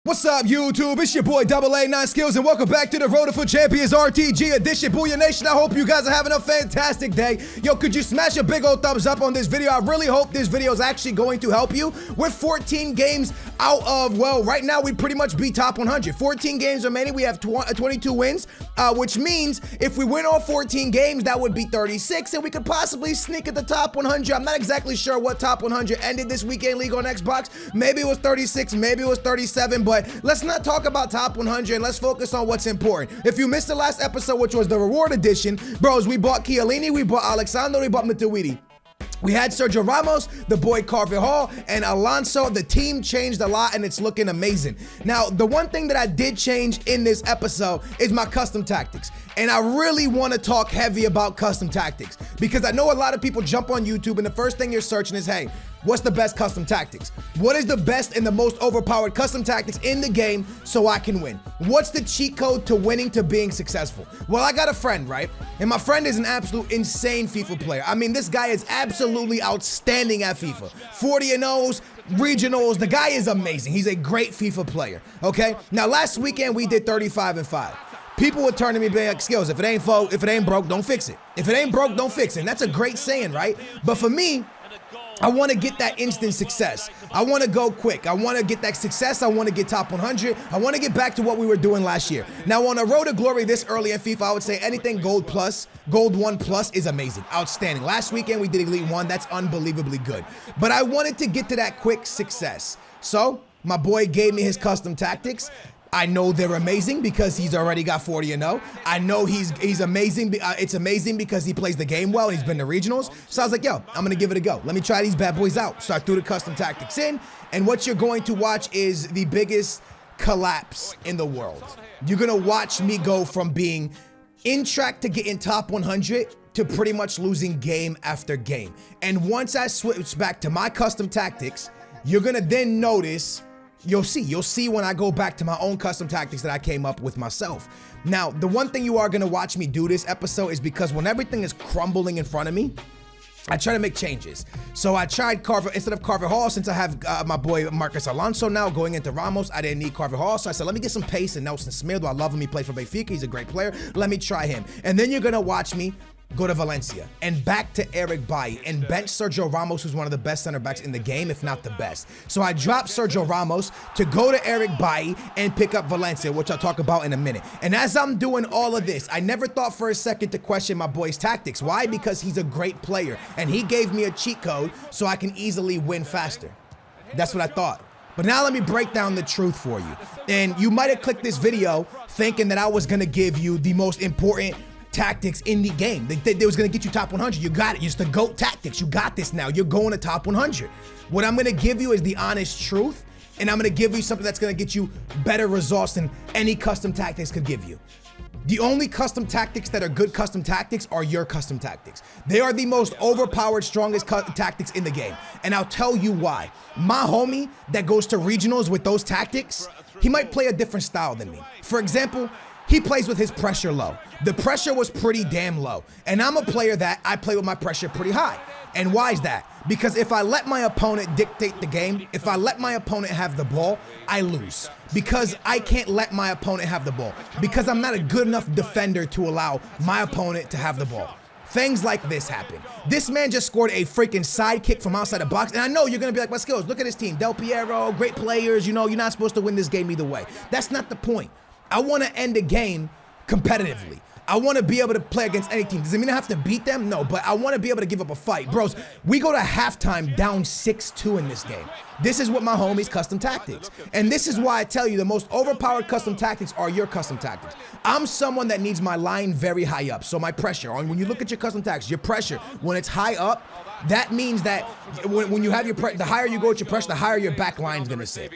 What's up, YouTube? It's your boy AA9 Skills, and welcome back to the Road for Champions RTG edition. Booyah Nation, I hope you guys are having a fantastic day. Yo, could you smash a big old thumbs up on this video? I really hope this video is actually going to help you. We're 14 games out of, well, right now we pretty much beat top 100. 14 games remaining, we have 22 wins, which means if we win all 14 games, that would be 36, and we could possibly sneak at the top 100. I'm not exactly sure what top 100 ended this weekend league on Xbox. Maybe it was 36, maybe it was 37, but let's not talk about top 100 and let's focus on what's important. If you missed the last episode, which was the reward edition, bros, we bought Chiellini, we bought Alexander, we bought Matuidi. We had Sergio Ramos, the boy Carvajal, and Alonso. The team changed a lot, and it's looking amazing. Now, the one thing that I did change in this episode is my custom tactics. And I really want to talk heavy about custom tactics because I know a lot of people jump on YouTube, and the first thing you're searching is, hey, what's the best custom tactics? What is the best and the most overpowered custom tactics in the game so I can win? What's the cheat code to winning, to being successful? Well, I got a friend, right? And my friend is an absolute insane FIFA player. I mean, this guy is absolutely outstanding at FIFA. 40-0s, regionals, the guy is amazing. He's a great FIFA player, okay? Now, last weekend, we did 35-5. People would turn to me and be like, Skills, if it ain't broke, don't fix it. If it ain't broke, don't fix it. And that's a great saying, right? But for me, I want to get that instant success. I want to go quick. I want to get that success. I want to get top 100. I want to get back to what we were doing last year. Now, on a road to glory this early in FIFA, I would say anything gold plus, gold 1 plus is amazing, outstanding. Last weekend, we did Elite 1. That's unbelievably good. But I wanted to get to that quick success. So my boy gave me his custom tactics. I know they're amazing because he's already got 40-0. I know he's amazing. It's amazing because he plays the game well and he's been to regionals. So I was like, yo, I'm going to give it a go. Let me try these bad boys out. So I threw the custom tactics in. And what you're going to watch is the biggest collapse in the world. You're going to watch me go from being in track to getting top 100 to pretty much losing game after game. And once I switch back to my custom tactics, you're going to then notice... You'll see when I go back to my own custom tactics that I came up with myself. Now, the one thing you are going to watch me do this episode is because when everything is crumbling in front of me, I try to make changes. So I tried instead of Carvajal, since I have my boy Marcus Alonso now going into Ramos, I didn't need Carvajal. So I said, let me get some pace and Nelson Smith. I love him. He played for Benfica. He's a great player. Let me try him. And then you're going to watch me go to Valencia and back to Eric Bailly and bench Sergio Ramos, who's one of the best center backs in the game, if not the best. So I dropped Sergio Ramos to go to Eric Bailly and pick up Valencia, which I'll talk about in a minute. And as I'm doing all of this, I never thought for a second to question my boy's tactics. Why? Because he's a great player and he gave me a cheat code so I can easily win faster. That's what I thought. But now let me break down the truth for you. And you might have clicked this video thinking that I was going to give you the most important tactics in the game. They was gonna get you top 100. You got it. It's the GOAT tactics. You got this now. You're going to top 100. What I'm gonna give you is the honest truth, and I'm gonna give you something that's gonna get you better results than any custom tactics could give you. The only custom tactics that are good custom tactics are your custom tactics. They are the most overpowered, strongest tactics in the game. And I'll tell you why. My homie that goes to regionals with those tactics, he might play a different style than me. For example, he plays with his pressure low. The pressure was pretty damn low. And I'm a player that I play with my pressure pretty high. And why is that? Because if I let my opponent dictate the game, if I let my opponent have the ball, I lose. Because I can't let my opponent have the ball. Because I'm not a good enough defender to allow my opponent to have the ball. Things like this happen. This man just scored a freaking side kick from outside the box. And I know you're going to be like, my Skills, look at his team. Del Piero, great players. You know, you're not supposed to win this game either way. That's not the point. I want to end the game competitively. I want to be able to play against any team. Does it mean I have to beat them? No, but I want to be able to give up a fight. Bros, we go to halftime down 6-2 in this game. This is what my homies custom tactics. And this is why I tell you the most overpowered custom tactics are your custom tactics. I'm someone that needs my line very high up. So my pressure, when you look at your custom tactics, your pressure, when it's high up, that means that when you have your the higher you go with your pressure, the higher your back line is going to sit.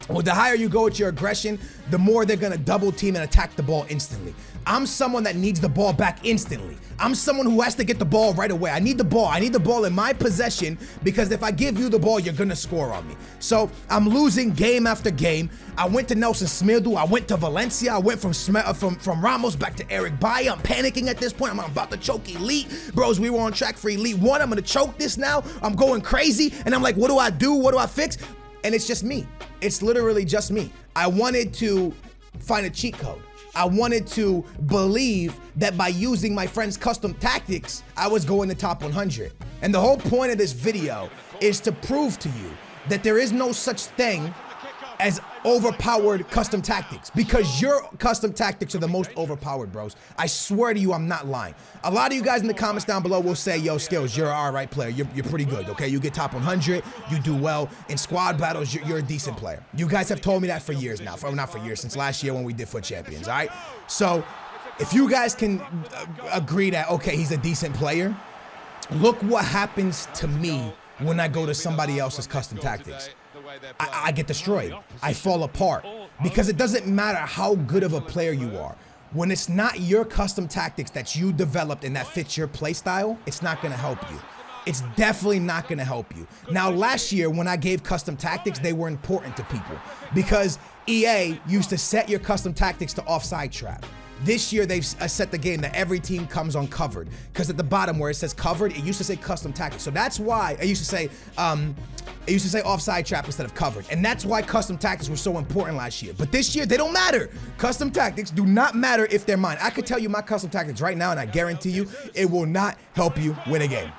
Well, the higher you go with your aggression, the more they're going to double team and attack the ball instantly. I'm someone that needs the ball back instantly. I'm someone who has to get the ball right away. I need the ball. I need the ball in my possession because if I give you the ball, you're going to score on me. So I'm losing game after game. I went to Nelson Smith. I went to Valencia. I went from Ramos back to Eric Bailly. I'm panicking at this point. I'm about to choke Elite. Bros, we were on track for Elite 1. I'm going to choke this now. I'm going crazy. And I'm like, what do I do? What do I fix? And it's just me. It's literally just me. I wanted to find a cheat code. I wanted to believe that by using my friend's custom tactics, I was going to top 100. And the whole point of this video is to prove to you that there is no such thing as overpowered custom tactics, because your custom tactics are the most overpowered, bros. I swear to you, I'm not lying. A lot of you guys in the comments down below will say, yo, Skills, you're an all right player. You're pretty good, okay? You get top 100, you do well. In squad battles, you're a decent player. You guys have told me that for years now. Not for years, since last year when we did FUT Champions, all right? So if you guys can agree that, okay, he's a decent player, look what happens to me when I go to somebody else's custom tactics. I get destroyed. I fall apart, because it doesn't matter how good of a player you are. When it's not your custom tactics that you developed and that fits your play style, it's not going to help you. It's definitely not going to help you. Now, last year when I gave custom tactics, they were important to people because EA used to set your custom tactics to offside trap. This year, they've set the game that every team comes on covered, because at the bottom where it says covered, it used to say custom tactics. So that's why it used to say offside trap instead of covered. And that's why custom tactics were so important last year. But this year, they don't matter. Custom tactics do not matter if they're mine. I could tell you my custom tactics right now, and I guarantee you it will not help you win a game.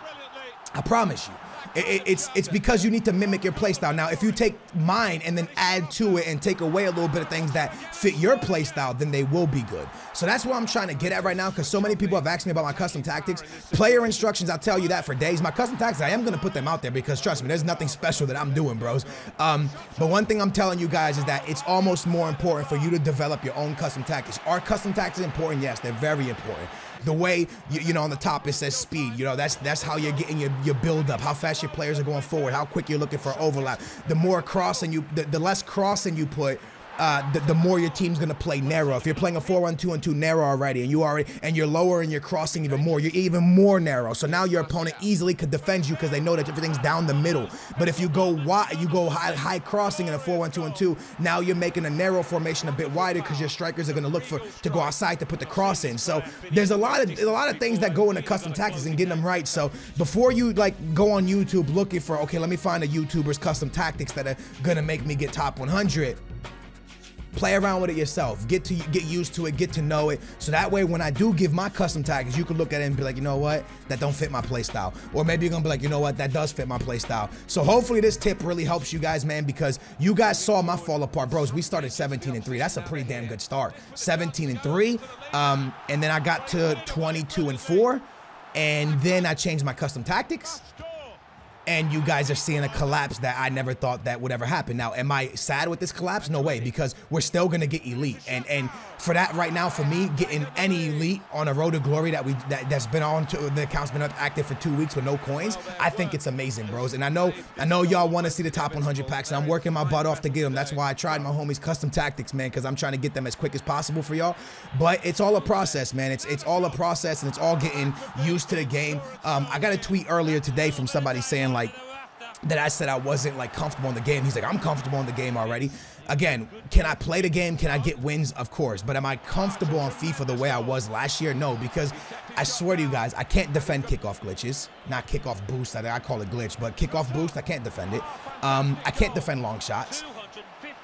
I promise you. It's because you need to mimic your playstyle. Now, if you take mine and then add to it and take away a little bit of things that fit your playstyle, then they will be good. So that's what I'm trying to get at right now, because so many people have asked me about my custom tactics. Player instructions, I'll tell you that for days. My custom tactics, I am going to put them out there because, trust me, there's nothing special that I'm doing, bros. But one thing I'm telling you guys is that it's almost more important for you to develop your own custom tactics. Are custom tactics important? Yes, they're very important. The way, you know, on the top it says speed, you know, that's how you're getting your build up, how fast your players are going forward, how quick you're looking for overlap. The more crossing the less crossing you put, the more your team's gonna play narrow. If you're playing a 4-1-2-2 narrow already, and you're lower and you're crossing even more, you're even more narrow. So now your opponent easily could defend you because they know that everything's down the middle. But if you go wide, you go high crossing in a 4-1-2-2, now you're making a narrow formation a bit wider because your strikers are gonna look to go outside to put the cross in. So there's a lot of things that go into custom tactics and getting them right. So before you like go on YouTube looking for, okay, let me find a YouTuber's custom tactics that are gonna make me get top 100. Play around with it yourself. Get used to it. Get to know it. So that way, when I do give my custom tactics, you can look at it and be like, you know what? That don't fit my play style. Or maybe you're gonna be like, you know what? That does fit my play style. So hopefully this tip really helps you guys, man, because you guys saw my fall apart, bros. We started 17-3. That's a pretty damn good start. 17-3, and then I got to 22-4, and then I changed my custom tactics. And you guys are seeing a collapse that I never thought that would ever happen. Now, am I sad with this collapse? No way, because we're still gonna get elite. And for that right now, for me, getting any elite on a road to glory that's been on to the account's been up active for 2 weeks with no coins, I think it's amazing, bros. And I know y'all want to see the top 100 packs, and I'm working my butt off to get them. That's why I tried my homies custom tactics, man, because I'm trying to get them as quick as possible for y'all. But it's all a process, man. It's all a process, and it's all getting used to the game. I got a tweet earlier today from somebody saying like that I said I wasn't like comfortable in the game. He's like, I'm comfortable in the game already. Again, can I play the game? Can I get wins? Of course. But am I comfortable on FIFA the way I was last year? No, because I swear to you guys, I can't defend kickoff glitches. Not kickoff boost, I call it glitch, but kickoff boost, I can't defend it. I can't defend long shots.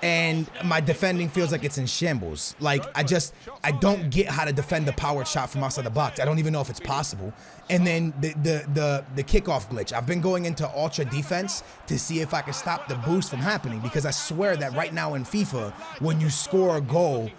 And my defending feels like it's in shambles. Like, I don't get how to defend the powered shot from outside the box. I don't even know if it's possible. And then the kickoff glitch. I've been going into ultra defense to see if I can stop the boost from happening, because I swear that right now in FIFA, when you score a goal,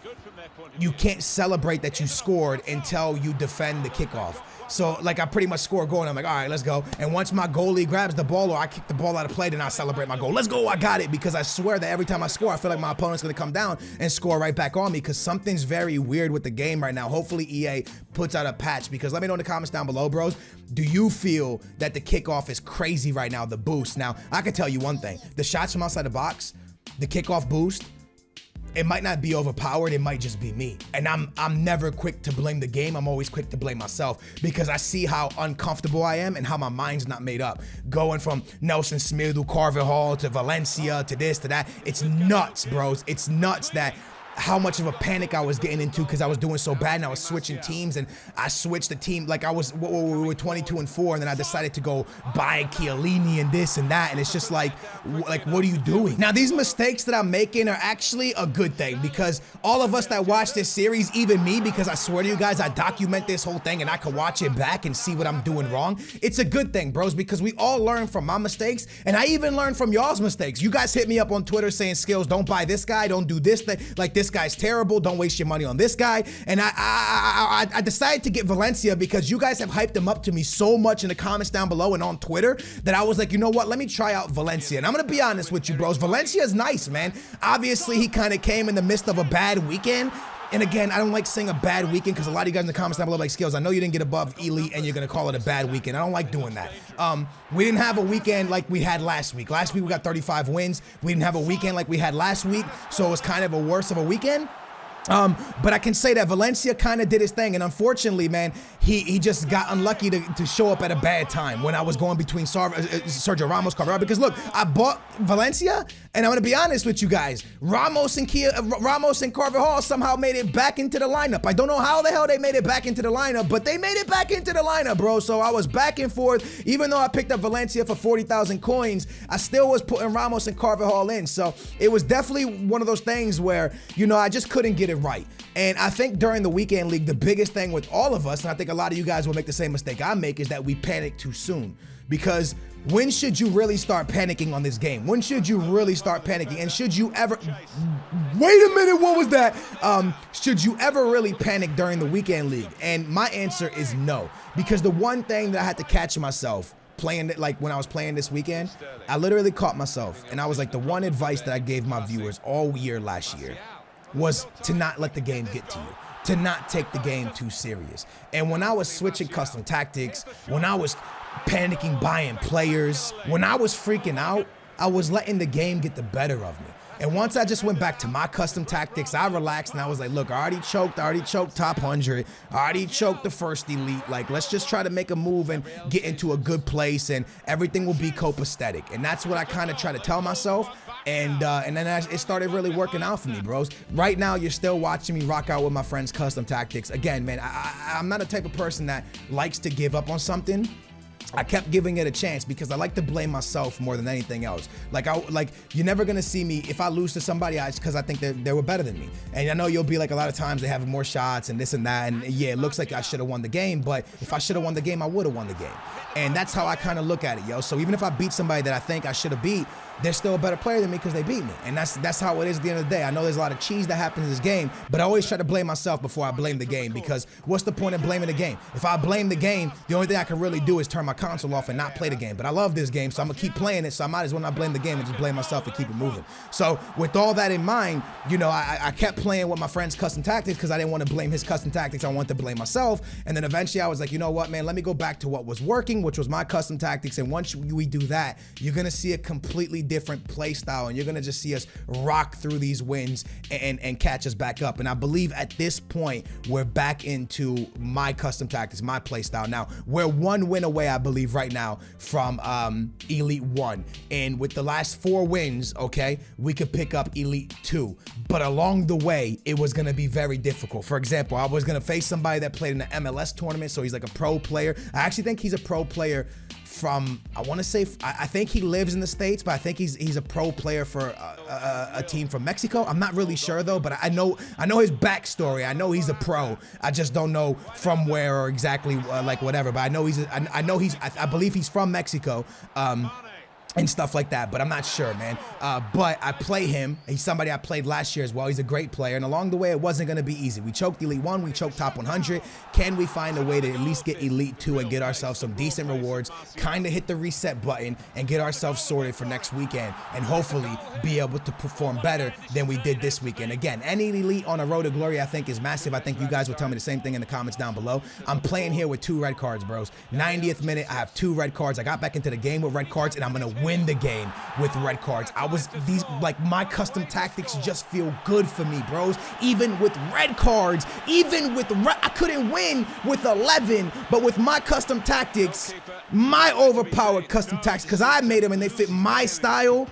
you can't celebrate that you scored until you defend the kickoff. So, like, I pretty much score a goal, and I'm like, all right, let's go. And once my goalie grabs the ball or I kick the ball out of play, then I celebrate my goal. Let's go, I got it, because I swear that every time I score, I feel like my opponent's going to come down and score right back on me, because something's very weird with the game right now. Hopefully, EA puts out a patch, because let me know in the comments down below, bros. Do you feel that the kickoff is crazy right now, the boost? Now, I can tell you one thing. The shots from outside the box, the kickoff boost, it might not be overpowered, it might just be me. And I'm never quick to blame the game, I'm always quick to blame myself, because I see how uncomfortable I am and how my mind's not made up. Going from Nelson Smith to Carver Hall to Valencia to this to that, it's nuts, bros. It's nuts that how much of a panic I was getting into because I was doing so bad and I was switching teams, and I switched the team. Like, we were 22-4, and then I decided to go buy Chiellini and this and that, and it's just like what are you doing? Now, these mistakes that I'm making are actually a good thing, because all of us that watch this series, even me, because I swear to you guys, I document this whole thing and I can watch it back and see what I'm doing wrong. It's a good thing, bros, because we all learn from my mistakes, and I even learn from y'all's mistakes. You guys hit me up on Twitter saying, Skills, don't buy this guy, don't do this thing, like this guy's terrible, don't waste your money on this guy. And I decided to get Valencia because you guys have hyped him up to me so much in the comments down below and on Twitter that I was like, you know what, let me try out Valencia. And I'm gonna be honest with you, bros, Valencia is nice, man. Obviously, he kind of came in the midst of a bad weekend. And again, I don't like saying a bad weekend because a lot of you guys in the comments down below like, Skills, I know you didn't get above elite and you're going to call it a bad weekend. I don't like doing that. We didn't have a weekend like we had last week. Last week we got 35 wins. We didn't have a weekend like we had last week, so it was kind of a worse of a weekend. But I can say that Valencia kind of did his thing, and unfortunately, man, he just got unlucky to show up at a bad time when I was going between Sergio Ramos, Carvajal. Because look, I bought Valencia, and I'm gonna be honest with you guys, Ramos and Carvajal somehow made it back into the lineup. I don't know how the hell they made it back into the lineup, but they made it back into the lineup, bro. So I was back and forth. Even though I picked up Valencia for 40,000 coins, I still was putting Ramos and Carvajal in. So it was definitely one of those things where, you know, I just couldn't get it right. And I think during the weekend league, the biggest thing with all of us, and I think a lot of you guys will make the same mistake I make, is that we panic too soon. Because when should you really start panicking on this game? When should you really start panicking? And should you ever, wait a minute, what was that? Should you ever really panic during the weekend league? And my answer is no. Because the one thing that I had to catch myself playing it, like when I was playing this weekend, I literally caught myself. And I was like, the one advice that I gave my viewers all year last year was to not let the game get to you, to not take the game too serious. And when I was switching custom tactics, when I was panicking buying players, when I was freaking out, I was letting the game get the better of me. And once I just went back to my custom tactics, I relaxed and I was like, look, I already choked top 100. I already choked the first elite. Like, let's just try to make a move and get into a good place and everything will be copacetic. And that's what I kind of try to tell myself. And then it started really working out for me, bros. Right now, you're still watching me rock out with my friends' custom tactics. Again, man, I'm not a type of person that likes to give up on something. I kept giving it a chance because I like to blame myself more than anything else. Like you're never gonna see me, if I lose to somebody, it's because I think that they were better than me. And I know you'll be like, a lot of times they have more shots and this and that, and yeah, it looks like I should have won the game, but if I should have won the game, I would have won the game. And that's how I kind of look at it, yo. So even if I beat somebody that I think I should have beat, they're still a better player than me because they beat me. And that's how it is at the end of the day. I know there's a lot of cheese that happens in this game, but I always try to blame myself before I blame the game, because what's the point of blaming the game? If I blame the game, the only thing I can really do is turn my console off and not play the game. But I love this game, so I'm gonna keep playing it, so I might as well not blame the game and just blame myself and keep it moving. So with all that in mind, you know, I kept playing with my friend's custom tactics because I didn't want to blame his custom tactics. I wanted to blame myself. And then eventually I was like, you know what, man, let me go back to what was working, which was my custom tactics. And once we do that, you're gonna see a completely different play style, and you're gonna just see us rock through these wins and catch us back up. And I believe at this point we're back into my custom tactics, my play style. Now we're one win away, I believe, right now from Elite 1, and with the last 4 wins, okay, we could pick up Elite 2, but along the way it was gonna be very difficult. For example, I was gonna face somebody that played in the MLS tournament, so he's like a pro player. I actually think he's a pro player from, I want to say, I think he lives in the States, but I think he's a pro player for a team from Mexico. I'm not really sure though, but I know his backstory. I know he's a pro. I just don't know from where or exactly like whatever. But I know I believe he's from Mexico. And stuff like that, but I'm not sure, man. But I play him. He's somebody I played last year as well. He's a great player, and along the way, it wasn't gonna be easy. We choked Elite 1, we choked top 100. Can we find a way to at least get Elite 2 and get ourselves some decent rewards, kind of hit the reset button and get ourselves sorted for next weekend, and hopefully be able to perform better than we did this weekend. Again, any Elite on a road to glory, I think, is massive. I think you guys will tell me the same thing in the comments down below. I'm playing here with 2 red cards, bros. 90th minute, I have 2 red cards. I got back into the game with red cards, and I'm gonna win the game with red cards. My custom tactics just feel good for me, bros. Even with red cards, I couldn't win with 11, but with my custom tactics, my overpowered custom tactics, because I made them and they fit my style,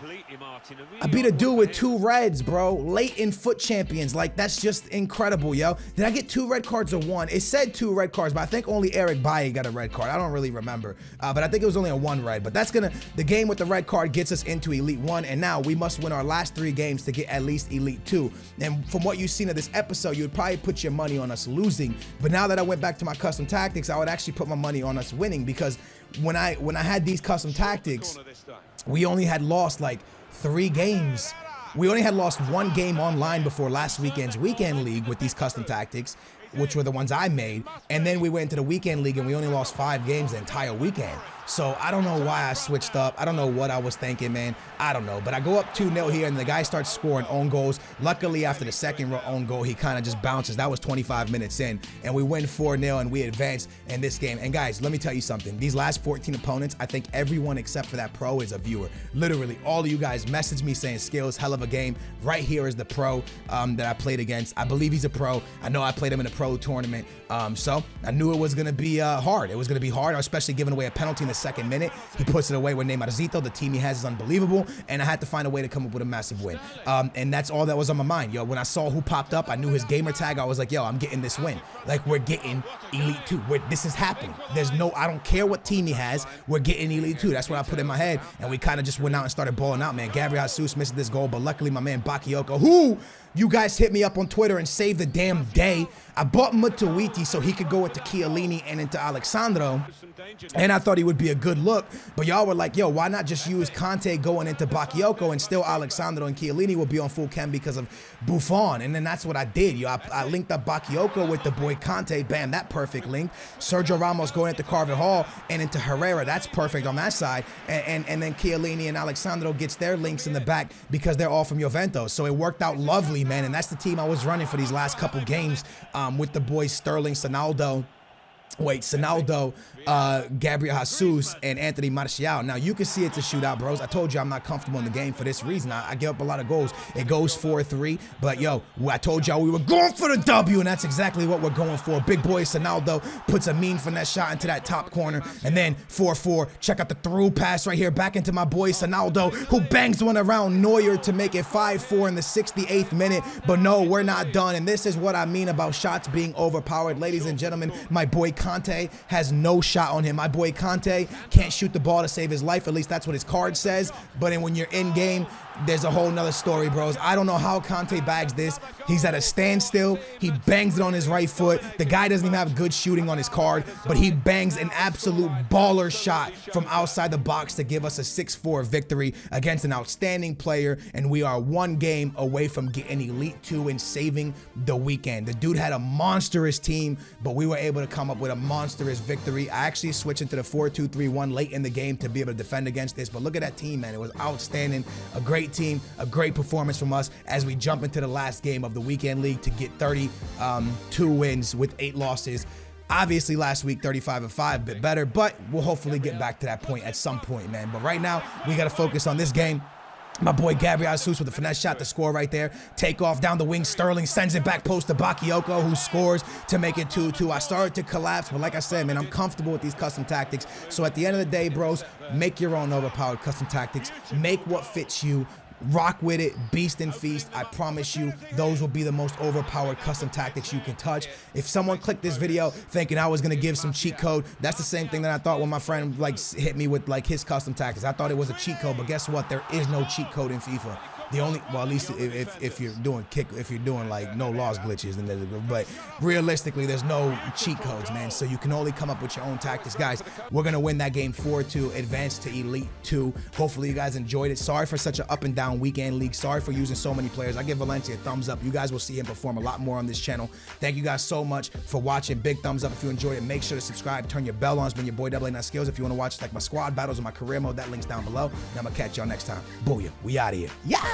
I beat a dude with 2 reds, bro. Late in foot champions. Like, that's just incredible, yo. Did I get 2 red cards or 1? It said 2 red cards, but I think only Eric Bailly got a red card. I don't really remember. But I think it was only a 1 red. But that's the game with the red card gets us into Elite 1. And now we must win our last 3 games to get at least Elite 2. And from what you've seen of this episode, you would probably put your money on us losing. But now that I went back to my custom tactics, I would actually put my money on us winning, because when I had these custom tactics, we only had lost like 3 games. We only had lost 1 game online before last weekend's weekend league with these custom tactics, which were the ones I made. And then we went into the weekend league and we only lost 5 games the entire weekend. So I don't know why I switched up. I don't know what I was thinking, man. I don't know. But I go up 2-0 here and the guy starts scoring own goals. Luckily, after the second own goal, he kind of just bounces. That was 25 minutes in. And we win 4-0 and we advance in this game. And guys, let me tell you something. These last 14 opponents, I think everyone except for that pro is a viewer. Literally, all of you guys message me saying, Skills, hell of a game. Right here is the pro that I played against. I believe he's a pro. I know I played him in a pro tournament. So I knew it was going to be hard. It was going to be hard, especially giving away a penalty in the second minute. He puts it away with Neymarzito. The team he has is unbelievable, and I had to find a way to come up with a massive win. And that's all that was on my mind, yo. When I saw who popped up, I knew his gamer tag. I was like, yo, I'm getting this win. Like, we're getting Elite 2. This is happening. I don't care what team he has. We're getting Elite 2. That's what I put in my head, and we kind of just went out and started balling out, man. Gabriel Jesus missed this goal, but luckily my man Bakayoko, who you guys hit me up on Twitter and saved the damn day. I bought Mutawiti so he could go into Chiellini and into Alexandro, and I thought he would be a good look. But y'all were like, yo, why not just use Conte going into Bakayoko, and still Alexandro and Chiellini will be on full chem because of Buffon. And then that's what I did, yo. I linked up Bakayoko with the boy Conte. Bam, that perfect link. Sergio Ramos going into Carvajal and into Herrera. That's perfect on that side. And then Chiellini and Alexandro gets their links in the back because they're all from Juventus. So it worked out lovely, man. And that's the team I was running for these last couple games with the boys Sterling, Sonaldo, Gabriel Jesus, and Anthony Martial. Now, you can see it's a shootout, bros. I told you I'm not comfortable in the game for this reason. I give up a lot of goals. It goes 4-3, but yo, I told y'all we were going for the W, and that's exactly what we're going for. Big boy Sonaldo puts a mean finesse shot into that top corner, and then 4-4. Check out the through pass right here back into my boy Sonaldo, who bangs one around Neuer to make it 5-4 in the 68th minute. But no, we're not done, and this is what I mean about shots being overpowered. Ladies and gentlemen, my boy Conte has no shot on him. My boy Conte can't shoot the ball to save his life. At least that's what his card says. But when you're in game, there's a whole nother story, bros. I don't know how Conte bags this. He's at a standstill. He bangs it on his right foot. The guy doesn't even have good shooting on his card, but he bangs an absolute baller shot from outside the box to give us a 6-4 victory against an outstanding player, and we are 1 game away from getting Elite 2 and saving the weekend. The dude had a monstrous team, but we were able to come up with a monstrous victory. I actually switched into the 4-2-3-1 late in the game to be able to defend against this, but look at that team, man. It was outstanding. A great team, a great performance from us as we jump into the last game of the weekend league to get 32 wins with 8 losses. Obviously last week 35-5, a bit better, but we'll hopefully get back to that point at some point, man. But right now we got to focus on this game. My boy Gabriel Jesus with a finesse shot to score right there. Take off down the wing. Sterling sends it back post to Bakayoko, who scores to make it 2-2. I started to collapse, but like I said, man, I'm comfortable with these custom tactics. So at the end of the day, bros, make your own overpowered custom tactics. Make what fits you. Rock with it, beast and feast. I promise you, those will be the most overpowered custom tactics you can touch. If someone clicked this video thinking I was gonna give some cheat code, that's the same thing that I thought when my friend hit me with his custom tactics. I thought it was a cheat code, but guess what? There is no cheat code in FIFA. The only, well, at least if you're doing like no loss glitches, but realistically, there's no cheat codes, man. So you can only come up with your own tactics, guys. We're gonna win that game 4-2, advance to Elite 2. Hopefully, you guys enjoyed it. Sorry for such an up and down weekend league. Sorry for using so many players. I give Valencia a thumbs up. You guys will see him perform a lot more on this channel. Thank you guys so much for watching. Big thumbs up if you enjoyed it. Make sure to subscribe, turn your bell on. It's been your boy AA9 Skills. If you want to watch like my squad battles or my career mode, that link's down below. And I'm gonna catch y'all next time. Booyah. We out of here. Yeah.